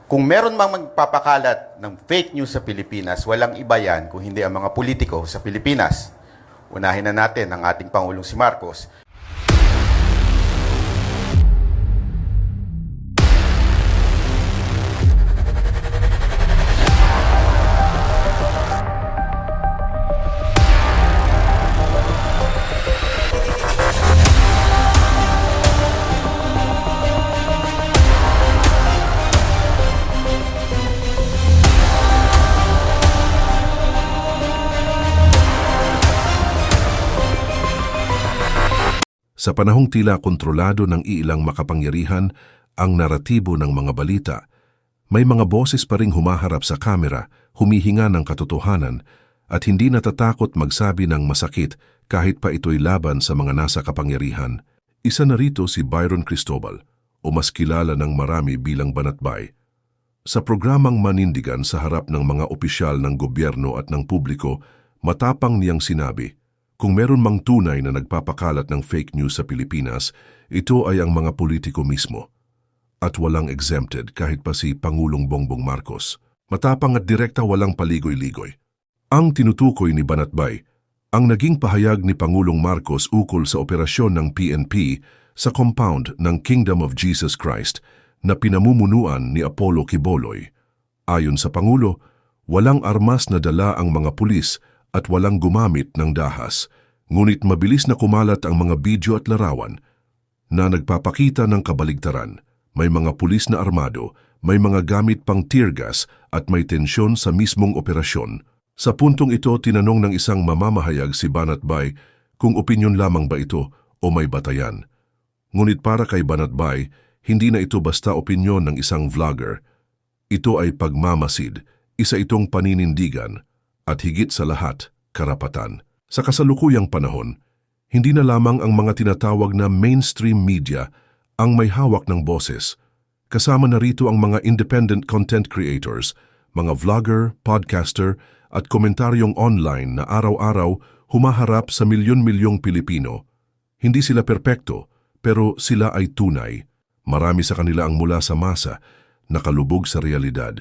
Kung meron mang magpapakalat ng fake news sa Pilipinas, walang iba yan kung hindi ang mga politiko sa Pilipinas. Unahin na natin ang ating Pangulong si Marcos. Sa panahong tila kontrolado ng iilang makapangyarihan ang naratibo ng mga balita, may mga boses pa ring humaharap sa kamera, humihinga ng katotohanan at hindi natatakot magsabi ng masakit kahit pa ito'y laban sa mga nasa kapangyarihan. Isa na rito si Byron Cristobal, o mas kilala ng marami bilang Banatbay. Sa programang Manindigan sa harap ng mga opisyal ng gobyerno at ng publiko, matapang niyang sinabi, kung meron mang tunay na nagpapakalat ng fake news sa Pilipinas, ito ay ang mga politiko mismo. At walang exempted kahit pa si Pangulong Bongbong Marcos. Matapang at direkta, walang paligoy-ligoy. Ang tinutukoy ni Banatbay, ang naging pahayag ni Pangulong Marcos ukol sa operasyon ng PNP sa compound ng Kingdom of Jesus Christ na pinamumunuan ni Apollo Quiboloy. Ayon sa Pangulo, walang armas na dala ang mga pulis at walang gumamit ng dahas, ngunit mabilis na kumalat ang mga video at larawan na nagpapakita ng kabaligtaran. May mga pulis na armado, may mga gamit pang tear gas at may tensyon sa mismong operasyon. Sa puntong ito, tinanong ng isang mamamahayag si Banatbay kung opinyon lamang ba ito o may batayan. Ngunit para kay Banatbay, hindi na ito basta opinyon ng isang vlogger. Ito ay pagmamasid, isa itong paninindigan, at higit sa lahat, karapatan. Sa kasalukuyang panahon, hindi na lamang ang mga tinatawag na mainstream media ang may hawak ng boses. Kasama na rito ang mga independent content creators, mga vlogger, podcaster at komentaryong online na araw-araw humaharap sa milyon-milyong Pilipino. Hindi sila perpekto, pero sila ay tunay. Marami sa kanila ang mula sa masa, nakalubog sa realidad.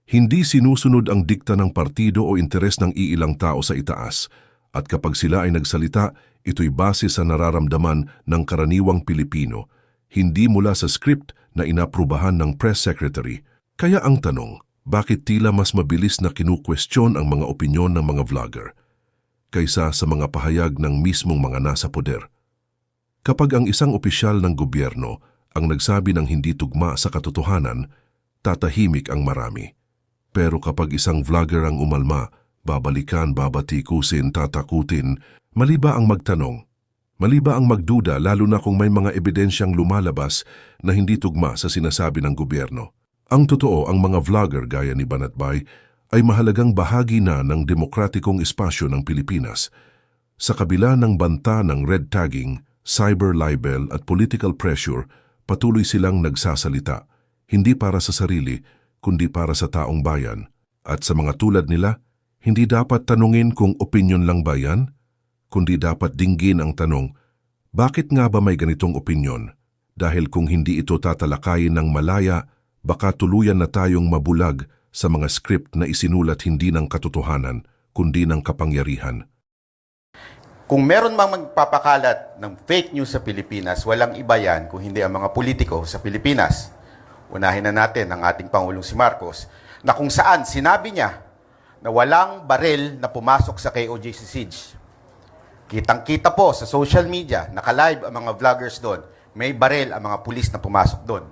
Hindi sinusunod ang dikta ng partido o interes ng iilang tao sa itaas, at kapag sila ay nagsalita, ito'y base sa nararamdaman ng karaniwang Pilipino, hindi mula sa script na inaprubahan ng press secretary. Kaya ang tanong, bakit tila mas mabilis na kinukwestiyon ang mga opinyon ng mga vlogger kaysa sa mga pahayag ng mismong mga nasa poder? Kapag ang isang opisyal ng gobyerno ang nagsabi ng hindi tugma sa katotohanan, tatahimik ang marami. Pero kapag isang vlogger ang umalma, babalikan, babatikusin, tatakutin, mali ba ang magtanong? Mali ba ang magduda lalo na kung may mga ebidensyang lumalabas na hindi tugma sa sinasabi ng gobyerno? Ang totoo, ang mga vlogger gaya ni Banatbay ay mahalagang bahagi na ng demokratikong espasyo ng Pilipinas. Sa kabila ng banta ng red tagging, cyber libel at political pressure, patuloy silang nagsasalita, hindi para sa sarili, kundi para sa taong bayan. At sa mga tulad nila, hindi dapat tanungin kung opinyon lang ba yan, kundi dapat dinggin ang tanong, bakit nga ba may ganitong opinyon? Dahil kung hindi ito tatalakayin ng malaya, baka tuluyan na tayong mabulag sa mga script na isinulat hindi ng katotohanan, kundi ng kapangyarihan. Kung meron mang magpapakalat ng fake news sa Pilipinas, walang iba yan kung hindi ang mga politiko sa Pilipinas. Unahin na natin ang ating Pangulong si Marcos, na kung saan sinabi niya na walang baril na pumasok sa KOJC siege. Kitang-kita po sa social media, naka-live ang mga vloggers doon, may baril ang mga pulis na pumasok doon.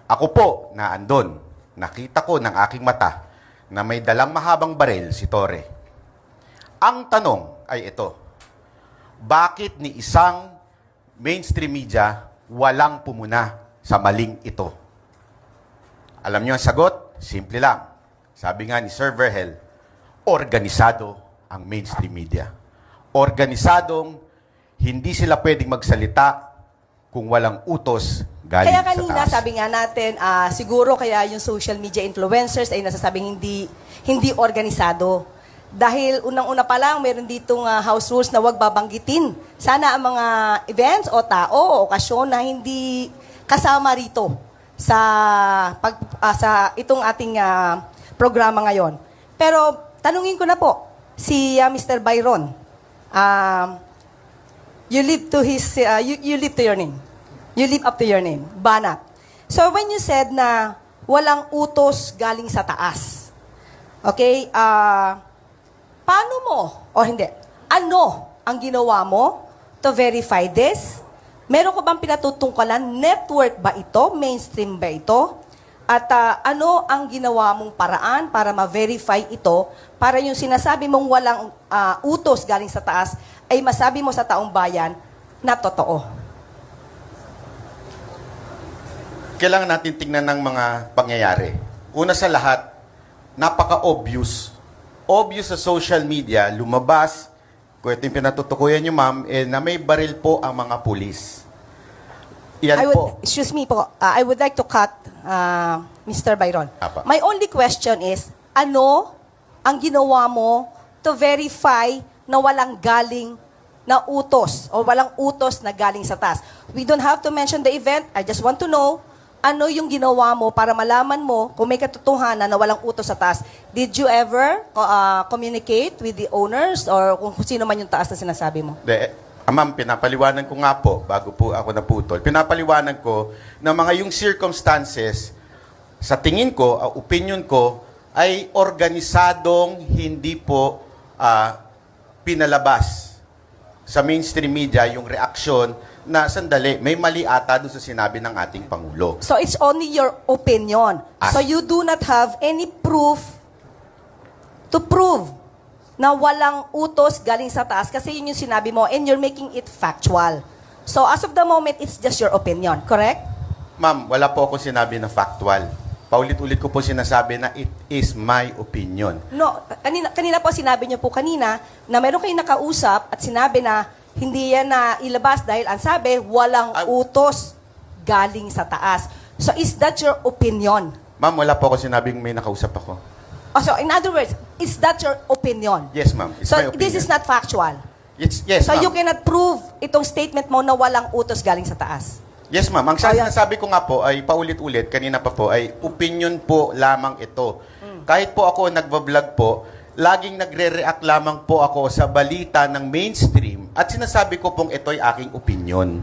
Ako po na andon, nakita ko ng aking mata na may dalang mahabang baril si Torre. Ang tanong ay ito, bakit ni isang mainstream media walang pumuna sa maling ito? Alam niyo ang sagot? Simple lang. Sabi nga ni Sir Verhel, organisado ang mainstream media. Organisadong hindi sila pwedeng magsalita kung walang utos galing Kaya sa kanina, taas. sabi nga natin, siguro kaya yung social media influencers ay nasasabing hindi organisado. Dahil unang-una pa lang, meron ditong house rules na huwag babanggitin. Sana ang mga events o tao o okasyon na hindi kasama rito sa itong ating programa ngayon. Pero tanungin ko na po si Mr. Byron. You live to you live to your name. You live up to your name. Banat. So when you said na walang utos galing sa taas. Okay? Paano mo o hindi? Ano ang ginawa mo to verify this? Meron ko bang pinatutungkalan? Network ba ito? Mainstream ba ito? At ano ang ginawa mong paraan para ma-verify ito para yung sinasabi mong walang utos galing sa taas ay masabi mo sa taong bayan na totoo? Kailangan natin tingnan ng mga pangyayari. Una sa lahat, napaka-obvious. Obvious sa social media, lumabas, kung ito yung pinatutukuyan nyo, ma'am, na may baril po ang mga pulis. Yan po. Excuse me po, I would like to cut Mr. Byron. Apa. My only question is, ano ang ginawa mo to verify na walang galing na utos o walang utos na galing sa taas? We don't have to mention the event. I just want to know, ano yung ginawa mo para malaman mo kung may katotohanan na walang utos sa taas? Did you ever communicate with the owners or kung sino man yung taas na sinasabi mo? Ma'am, pinapaliwanan ko nga po, bago po ako naputol, pinapaliwanan ko na mga yung circumstances, sa tingin ko, opinion ko, ay organisadong hindi po pinalabas sa mainstream media yung reaksyon na sandali, may mali ata doon sa sinabi ng ating Pangulo. So it's only your opinion. So you do not have any proof to prove na walang utos galing sa taas kasi yun yung sinabi mo and you're making it factual. So as of the moment, it's just your opinion, correct? Ma'am, wala po ako sinabi na factual. Paulit-ulit ko po sinasabi na it is my opinion. No, kanina po sinabi niyo po kanina na meron kayong nakausap at sinabi na hindi yan na ilabas dahil ang sabi, walang utos galing sa taas. So is that your opinion? Ma'am, wala po ako sinabing may nakausap ako. Oh, so in other words, is that your opinion? Yes, ma'am. It's So my opinion. this is not factual? Yes, So ma'am. you cannot prove itong statement mo na walang utos galing sa taas? Yes, ma'am. Ang sinasabi ko nga po ay paulit-ulit, kanina pa po, ay opinion po lamang ito. Kahit po ako nagbablog po, laging nagre-react lamang po ako sa balita ng mainstream at sinasabi ko pong ito'y aking opinion.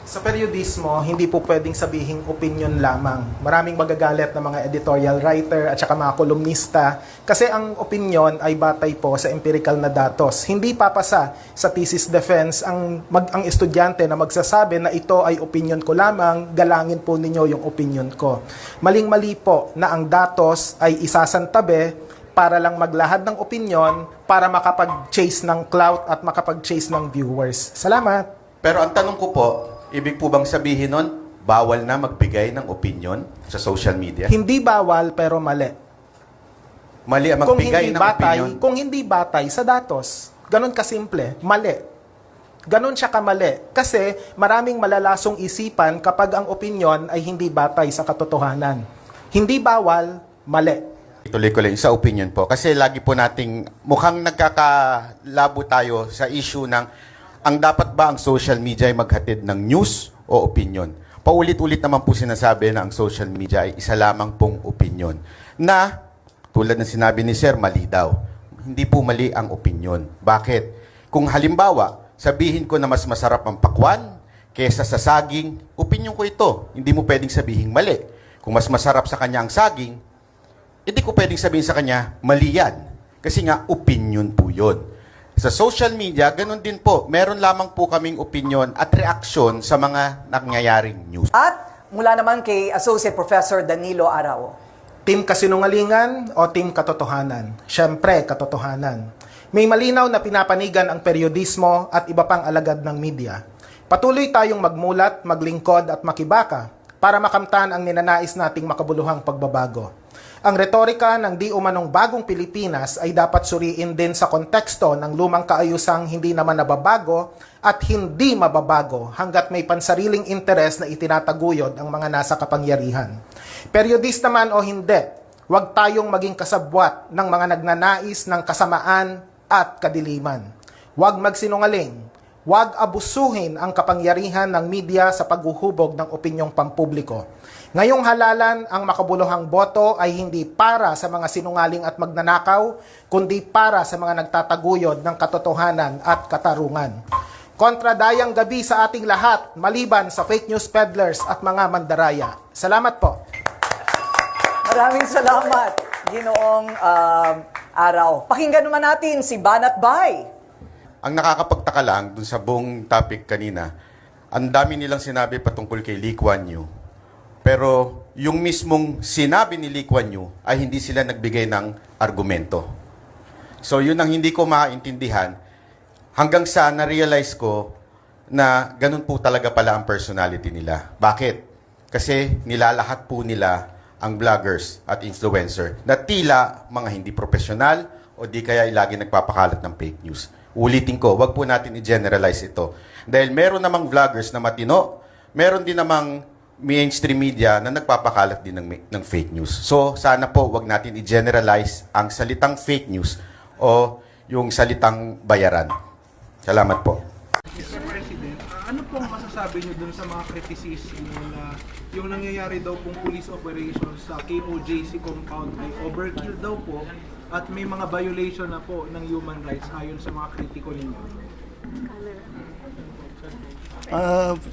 Sa periodismo, hindi po pwedeng sabihing opinion lamang. Maraming magagalit na mga editorial writer at saka mga kolumnista kasi ang opinion ay batay po sa empirical na datos. Hindi papasa sa thesis defense ang estudyante na magsasabi na ito ay opinion ko lamang, galangin po ninyo yung opinion ko. Maling-mali po na ang datos ay isasantabi para lang maglahad ng opinion para makapag-chase ng clout at makapag-chase ng viewers. Salamat! Pero ang tanong ko po, ibig po bang sabihin nun, bawal na magbigay ng opinion sa social media? Hindi bawal pero mali. Mali ang magbigay ng opinion? Kung hindi batay sa datos. Ganon kasimple. Mali. Ganon siya kamali. Kasi maraming malalasong isipan kapag ang opinion ay hindi batay sa katotohanan. Hindi bawal, mali. Ituloy ko lang sa opinion po. Kasi lagi po nating mukhang nagkakalabo tayo sa issue ng ang dapat ba ang social media ay maghatid ng news o opinion? Paulit-ulit naman po sinasabi na ang social media ay isa lamang pong opinion. Na, tulad ng sinabi ni Sir, mali daw. Hindi po mali ang opinion. Bakit? Kung halimbawa, sabihin ko na mas masarap ang pakwan kesa sa saging, opinion ko ito. Hindi mo pwedeng sabihin mali. Kung mas masarap sa kanya ang saging, hindi ko pwedeng sabihin sa kanya, mali yan. Kasi nga, opinion po yun. Sa social media, ganun din po. Meron lamang po kaming opinion at reaksyon sa mga nangyayaring news. At mula naman kay Associate Professor Danilo Arao. Team kasinungalingan o team katotohanan? Siyempre, katotohanan. May malinaw na pinapanigan ang periodismo at iba pang alagad ng media. Patuloy tayong magmulat, maglingkod at makibaka para makamtan ang ninanais nating makabuluhang pagbabago. Ang retorika ng di umanong bagong Pilipinas ay dapat suriin din sa konteksto ng lumang kaayusang hindi naman nababago at hindi mababago hanggat may pansariling interes na itinataguyod ang mga nasa kapangyarihan. Periodista man o hindi, huwag tayong maging kasabwat ng mga nagnanais ng kasamaan at kadiliman. Huwag magsinungaling, Huwag abusuhin ang kapangyarihan ng media sa paghuhubog ng opinyong pampubliko. Ngayong halalan, ang makabuluhang boto ay hindi para sa mga sinungaling at magnanakaw, kundi para sa mga nagtataguyod ng katotohanan at katarungan. Kontradayang gabi sa ating lahat, maliban sa fake news peddlers at mga mandaraya. Salamat po. Maraming salamat, Ginoong Araw. Pakinggan naman natin si Banat Bay. Ang nakakapagtaka lang dun sa buong topic kanina, ang dami nilang sinabi patungkol kay Lee Kuan Yew. Pero yung mismong sinabi ni Lee Kuan Yew ay hindi sila nagbigay ng argumento. So yun ang hindi ko maintindihan hanggang sa na-realize ko na ganun po talaga pala ang personality nila. Bakit? Kasi nilalahat po nila ang vloggers at influencer na tila mga hindi profesional o di kaya lagi nagpapakalat ng fake news. Ulitin ko, wag po natin i-generalize ito. Dahil meron namang vloggers na matino, meron din namang mainstream media na nagpapakalat din ng fake news. So, sana po wag natin i-generalize ang salitang fake news o yung salitang bayaran. Salamat po. Mr. President, ano pong masasabi niyo dun sa mga criticism na yung nangyayari daw pong police operations sa KOJC compound ay overkill daw po at may mga violation na po ng human rights ayon sa mga kritiko ninyo?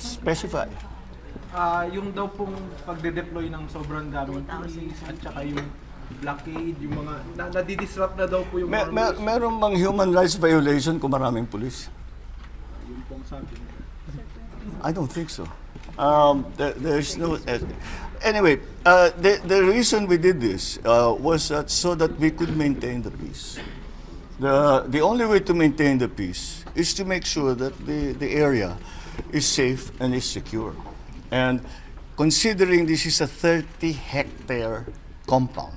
Specify. Yung daw pong pagde-deploy ng sobrang daming police at saka yung blockade, yung mga nadidisrupt na daw po yung mga rules. Meron bang human rights violation kung maraming pulis? Yun pong sabi. I don't think so. There's no. Anyway, the reason we did this was so that we could maintain the peace. The only way to maintain the peace is to make sure that the area is safe and is secure. And considering this is a 30-hectare compound,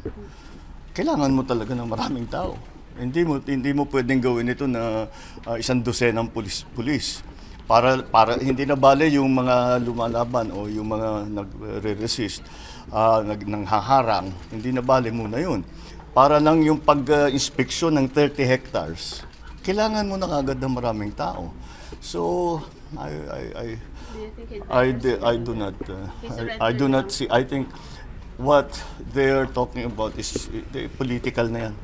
kailangan mo talaga ng maraming tao. Hindi mo pwedeng gawin ito na isang dosenang pulis. Para hindi na bale yung mga lumalaban o yung mga nagre-resist, nanghaharang, hindi na bale muna yun. Para lang yung pag-inspeksyon ng 30 hectares, kailangan mo na kagad ng maraming tao. So, I do not see. I think what they're talking about is political na yan.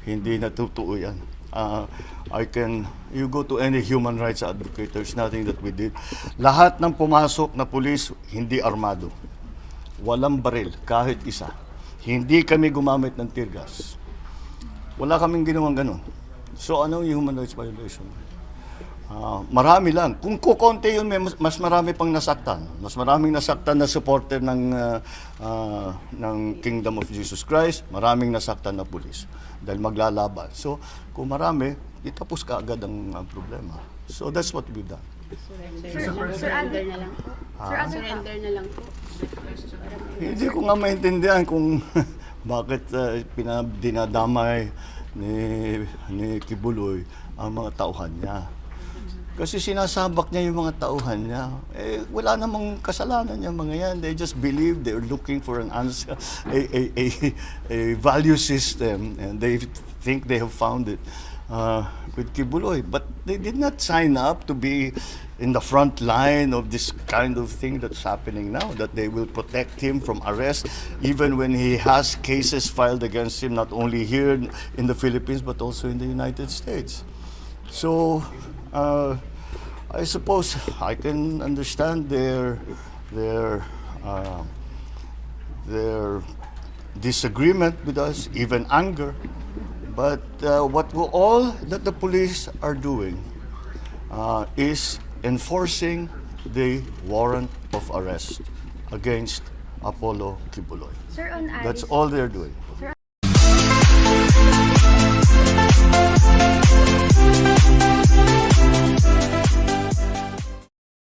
Hindi na totoo yan. You go to any human rights advocate, there's nothing that we did. Lahat ng pumasok na pulis, hindi armado. Walang baril, kahit isa. Hindi kami gumamit ng tear gas. Wala kaming ginawang ganun. So, anong human rights violation? Marami lang. Kung kukonti yun, mas marami pang nasaktan. Mas maraming nasaktan na supporter ng Kingdom of Jesus Christ, maraming nasaktan na pulis dahil maglalaban. So, kung marami, itapos ka agad ang problema. So, that's what we've done. Surrender na lang po. Surrender na lang po. Hindi ko nga maintindihan kung bakit dinadamay ni Kibuloy ang mga tauhan niya. Kasi sinasabak niya yung mga tauhan niya. Wala namang kasalanan yung mga yan. They just believe they're looking for an answer, a value system, and they think they have found it with Kibuloy. But they did not sign up to be in the front line of this kind of thing that's happening now, that they will protect him from arrest, even when he has cases filed against him, not only here in the Philippines, but also in the United States. So, I suppose I can understand their disagreement with us, even anger. But what all that the police are doing is enforcing the warrant of arrest against Apollo Kibuloy. Sir, on That's all they're doing.